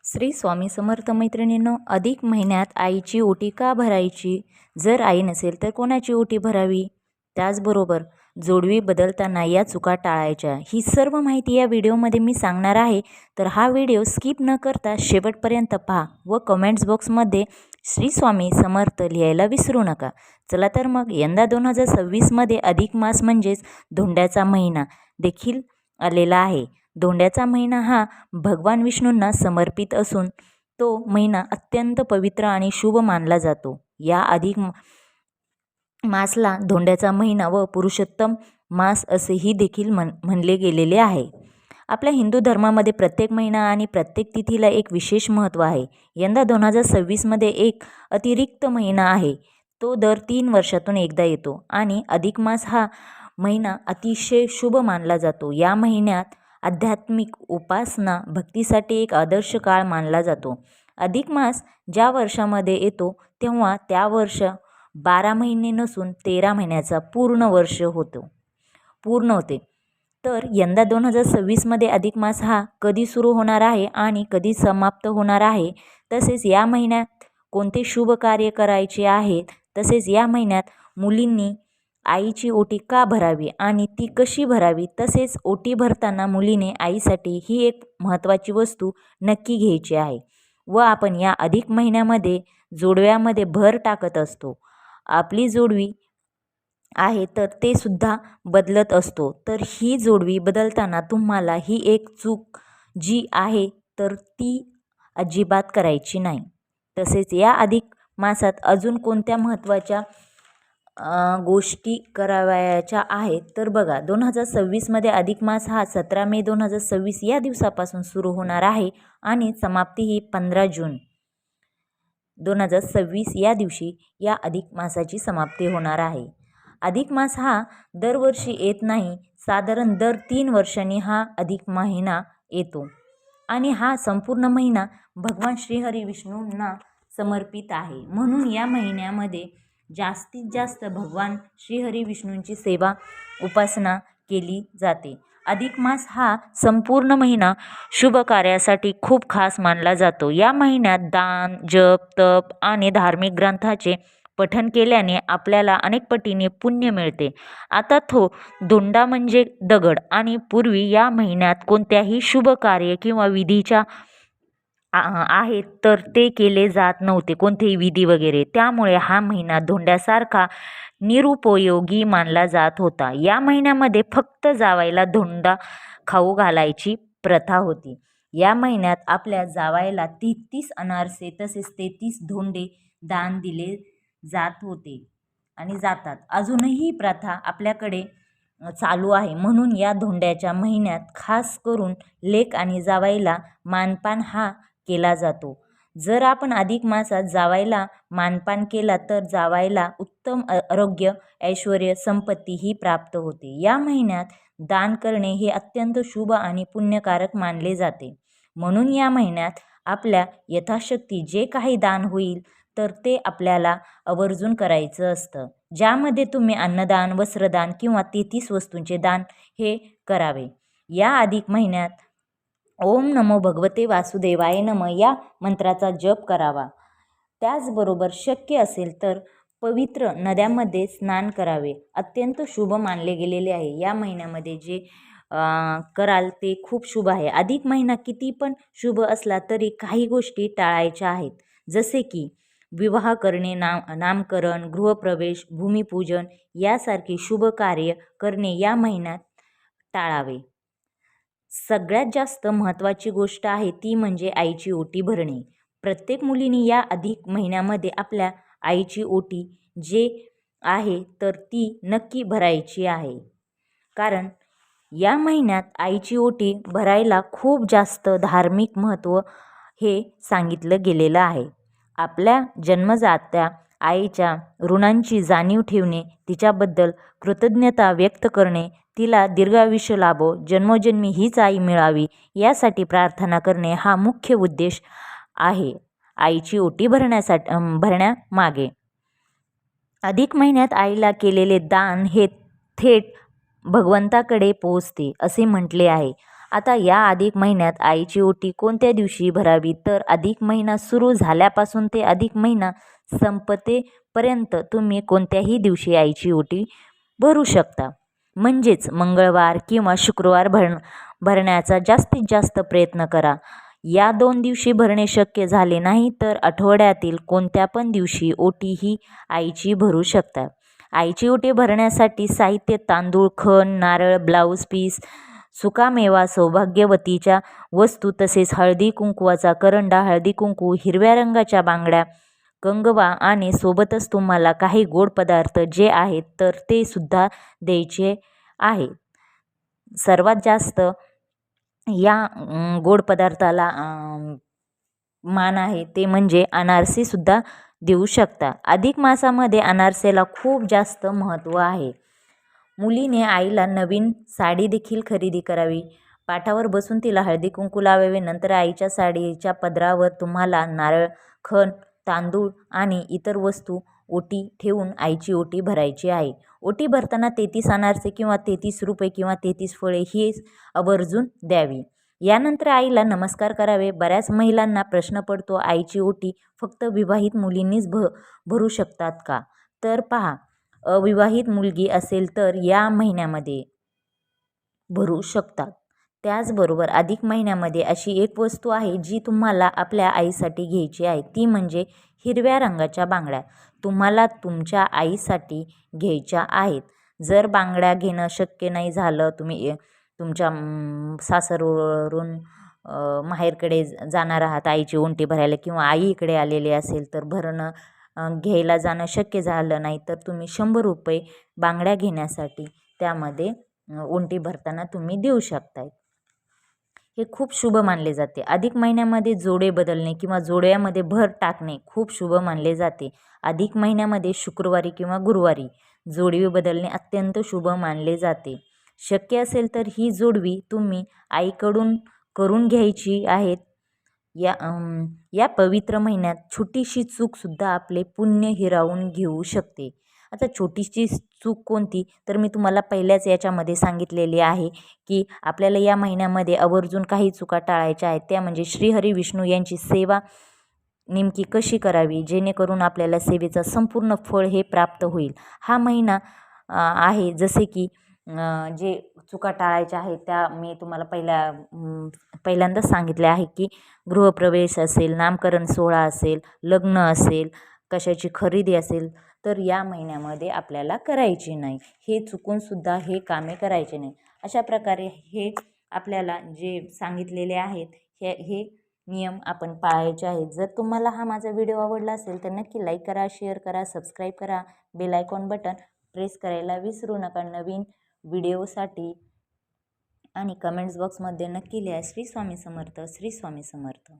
श्री स्वामी समर्थ मैत्रिणींनो, अधिक महिन्यात आईची ओटी का भरायची? जर आई नसेल तर कोणाची ओटी भरावी? त्याचबरोबर जोडवी बदलताना या चुका टाळायच्या. ही सर्व माहिती या व्हिडिओमध्ये मी सांगणार आहे, तर हा व्हिडिओ स्किप न करता शेवटपर्यंत पहा व कमेंट्स बॉक्समध्ये श्री स्वामी समर्थ लिहायला विसरू नका. चला तर मग, यंदा 2026मध्ये अधिक मास म्हणजेच धोंड्याचा महिना देखील आलेला आहे. धोंड्याचा महिना हा भगवान विष्णूंना समर्पित असून तो महिना अत्यंत पवित्र आणि शुभ मानला जातो. या अधिक मासला धोंड्याचा महिना व पुरुषोत्तम मास असेही देखील म्हणले गेलेले आहे. आपल्या हिंदू धर्मामध्ये प्रत्येक महिना आणि प्रत्येक तिथीला एक विशेष महत्त्व आहे. यंदा 2026मध्ये एक अतिरिक्त महिना आहे. तो दर 3 वर्षातून एकदा येतो आणि अधिक मास हा महिना अतिशय शुभ मानला जातो. या महिन्यात आध्यात्मिक उपासना भक्तीसाठी एक आदर्श काळ मानला जातो. अधिक मास ज्या वर्षामध्ये येतो तेव्हा त्या वर्ष 12 महिने नसून 13 महिन्याचा पूर्ण होते. तर यंदा 2026मध्ये अधिक मास हा कधी सुरू होणार आहे आणि कधी समाप्त होणार आहे, तसेच या महिन्यात कोणते शुभ कार्य करायचे आहेत, तसेच या महिन्यात मुलींनी आईची ओटी का भरावी आणि ती कशी भरावी, तसेच ओटी भरताना मुलीने आईसाठी ही एक महत्त्वाची वस्तू नक्की घ्यायची आहे. व आपण या अधिक महिन्यामध्ये जोडव्यामध्ये भर टाकत असतो. आपली जोडवी आहे तर ते सुद्धा बदलत असतो. तर ही जोडवी बदलताना तुम्हाला ही एक चूक जी आहे तर ती अजिबात करायची नाही. तसेच या अधिक मासात अजून कोणत्या महत्त्वाच्या गोष्टी करावयाच्या आहेत तर बघा, 2026मध्ये अधिक मास हा 17 मे 2026 या दिवसापासून सुरू होणार आहे आणि समाप्ती ही 15 जून 2026 या दिवशी या अधिक मासाची समाप्ती होणार आहे. अधिक मास हा दरवर्षी येत नाही, साधारण दर 3 वर्षांनी हा अधिक महिना येतो आणि हा संपूर्ण महिना भगवान श्रीहरी विष्णूंना समर्पित आहे. म्हणून या महिन्यामध्ये जास्तीत जास्त भगवान श्रीहरी विष्णूंची सेवा उपासना केली जाते. अधिक मास हा संपूर्ण महिना शुभ कार्यासाठी खूप खास मानला जातो. या महिन्यात दान, जप, तप आणि धार्मिक ग्रंथाचे पठण केल्याने आपल्याला अनेक पटीने पुण्य मिळते. आता धोंडा म्हणजे दगड आणि पूर्वी या महिन्यात कोणत्याही शुभ कार्य किंवा विधीच्या आहेत तर ते केले जात नव्हते, कोणतेही विधी वगैरे. त्यामुळे हा महिना धोंड्यासारखा निरुपयोगी मानला जात होता. या महिन्यामध्ये फक्त जावायला धोंडा खाऊ घालायची प्रथा होती. या महिन्यात आपल्या जावायला 33 अनारसे तसेच 33 धोंडे दान दिले जात होते आणि जातात. अजूनही ही प्रथा आपल्याकडे चालू आहे. म्हणून या धोंड्याच्या महिन्यात खास करून लेक आणि जावाईला मानपान हा केला जातो. जर आपण अधिक मासात जावायला मानपान केला तर जावायला उत्तम आरोग्य, ऐश्वर्य, संपत्ती ही प्राप्त होते. या महिन्यात दान करणे हे अत्यंत शुभ आणि पुण्यकारक मानले जाते. म्हणून या महिन्यात आपल्या यथाशक्ती जे काही दान होईल तर ते आपल्याला आवर्जून करायचं असतं. ज्यामध्ये तुम्ही अन्नदान, वस्त्रदान किंवा 33 वस्तूंचे दान हे करावे. या अधिक महिन्यात ओम नमो भगवते वासुदेवाय नमः या मंत्राचा जप करावा. त्याचबरोबर शक्य असेल तर पवित्र नद्यांमध्ये स्नान करावे, अत्यंत शुभ मानले गेलेले आहे. या महिन्यामध्ये जे कराल ते खूप शुभ आहे. अधिक महिना किती पण शुभ असला तरी काही गोष्टी टाळायच्या आहेत, जसे की विवाह करणे, नामकरण, गृहप्रवेश, भूमिपूजन यासारखे शुभ कार्य करणे या महिन्यात टाळावे. सगळ्यात जास्त महत्त्वाची गोष्ट आहे ती म्हणजे आईची ओटी भरणे. प्रत्येक मुलीने या अधिक महिन्यामध्ये आपल्या आईची ओटी जे आहे तर ती नक्की भरायची आहे. कारण या महिन्यात आईची ओटी भरायला खूप जास्त धार्मिक महत्त्व हे सांगितलं गेलेलं आहे. आपल्या जन्मदात्या आईच्या ऋणांची जाणीव ठेवणे, तिच्याबद्दल कृतज्ञता व्यक्त करणे, तिला दीर्घायुष्य लाभो, जन्मोजन्मी हीच आई मिळावी यासाठी प्रार्थना करणे हा मुख्य उद्देश आहे आईची ओटी भरण्यामागे. अधिक महिन्यात आईला केलेले दान हे थेट भगवंताकडे पोहोचते असे म्हटले आहे. आता या अधिक महिन्यात आईची ओटी कोणत्या दिवशी भरावी, तर अधिक महिना सुरू झाल्यापासून ते अधिक महिना संपतेपर्यंत तुम्ही कोणत्याही दिवशी आईची ओटी भरू शकता. म्हणजेच मंगळवार किंवा शुक्रवार भरण्याचा जास्तीत जास्त प्रयत्न करा. या 2 दिवशी भरणे शक्य झाले नाही तर आठवड्यातील कोणत्या पण दिवशी ओटी ही आईची भरू शकता. आईची ओटी भरण्यासाठी साहित्य: तांदूळ, खण, नारळ, ब्लाऊज पीस, सुकामेवा, सौभाग्यवतीच्या वस्तू तसेच हळदी कुंकवाचा करंडा, हळदी कुंकू, हिरव्या रंगाच्या बांगड्या, कंगवा आणि सोबतच तुम्हाला काही गोड पदार्थ जे आहेत तर ते सुद्धा द्यायचे आहेत. सर्वात जास्त या गोड पदार्थाला मान आहे ते म्हणजे अनारसे सुद्धा देऊ शकता. अधिक मासामध्ये अनारसेला खूप जास्त महत्त्व आहे. मुलीने आईला नवीन साडी देखील खरेदी करावी. पाठावर बसून तिला हळदी कुंकू लावावे. नंतर आईच्या साडीच्या पदरावर तुम्हाला नारळ, खण, तांदूळ आणि इतर वस्तू ओटी ठेवून आईची ओटी भरायची आहे. ओटी भरताना 33 अनारसे किंवा 33 रुपये किंवा 33 फळे ही आवर्जून द्यावी. यानंतर आईला नमस्कार करावे. बऱ्याच महिलांना प्रश्न पडतो, आईची ओटी फक्त विवाहित मुलींनीच भरू शकतात का? तर पहा, अविवाहित मुलगी असेल तर या महिन्यामध्ये भरू शकतात. त्याचबरोबर अधिक महिन्यामध्ये अशी एक वस्तू आहे जी तुम्हाला आपल्या आईसाठी घ्यायची आहे, ती म्हणजे हिरव्या रंगाच्या बांगड्या. तुम्हाला तुमच्या आईसाठी घ्यायच्या आहेत. जर बांगड्या घेणं शक्य नाही झालं, तुम्ही तुमच्या सासरवरून माहेरकडे जाणार आहात आईची ओटी भरायला किंवा आई इकडे आलेली असेल तर घ्यायला जाणं शक्य झालं नाही तर तुम्ही 100 रुपये बांगड्या घेण्यासाठी त्यामध्ये ओटी भरताना तुम्ही देऊ शकताय. हे खूप शुभ मानले जाते. अधिक महिन्यामध्ये जोडे बदलणे किंवा जोड्यामध्ये भर टाकणे खूप शुभ मानले जाते. अधिक महिन्यामध्ये शुक्रवारी किंवा गुरुवारी जोडवी बदलणे अत्यंत शुभ मानले जाते. शक्य असेल तर ही जोडवी तुम्ही आईकडून करून घ्यायची आहेत. या पवित्र महिन्यात छोटीशी चूकसुद्धा आपले पुण्य हिरावून घेऊ शकते. आता छोटीशी चूक कोणती, तर मी तुम्हाला पहिल्याच याच्यामध्ये सांगितलेले आहे की आपल्याला या महिन्यामध्ये आवर्जून काही चुका टाळायच्या आहेत. त्या म्हणजे श्रीहरी विष्णू यांची सेवा नेमकी कशी करावी जेणेकरून आपल्याला सेवेचा संपूर्ण फळ हे प्राप्त होईल. हा महिना आहे जसे की जे चुका टाळायच्या आहेत त्या मी तुम्हाला पहिल्यांदाच सांगितले आहे की गृहप्रवेश असेल, नामकरण सोहळा असेल, लग्न असेल, कशाची खरेदी असेल तर या महिन्यामध्ये आपल्याला करायची नाही. हे चुकूनसुद्धा हे कामे करायचे नाही. अशा प्रकारे हे आपल्याला जे सांगितलेले आहेत हे नियम आपण पाळायचे आहेत. जर तुम्हाला हा माझा व्हिडिओ आवडला असेल तर नक्की लाईक करा, शेअर करा, सबस्क्राईब करा, बेल आयकॉन बटन प्रेस करायला विसरू नका. नवीन व्हिडिओसाठी आणि कमेंट्स बॉक्समध्ये नक्की लिहा. श्री स्वामी समर्थ, श्री स्वामी समर्थ.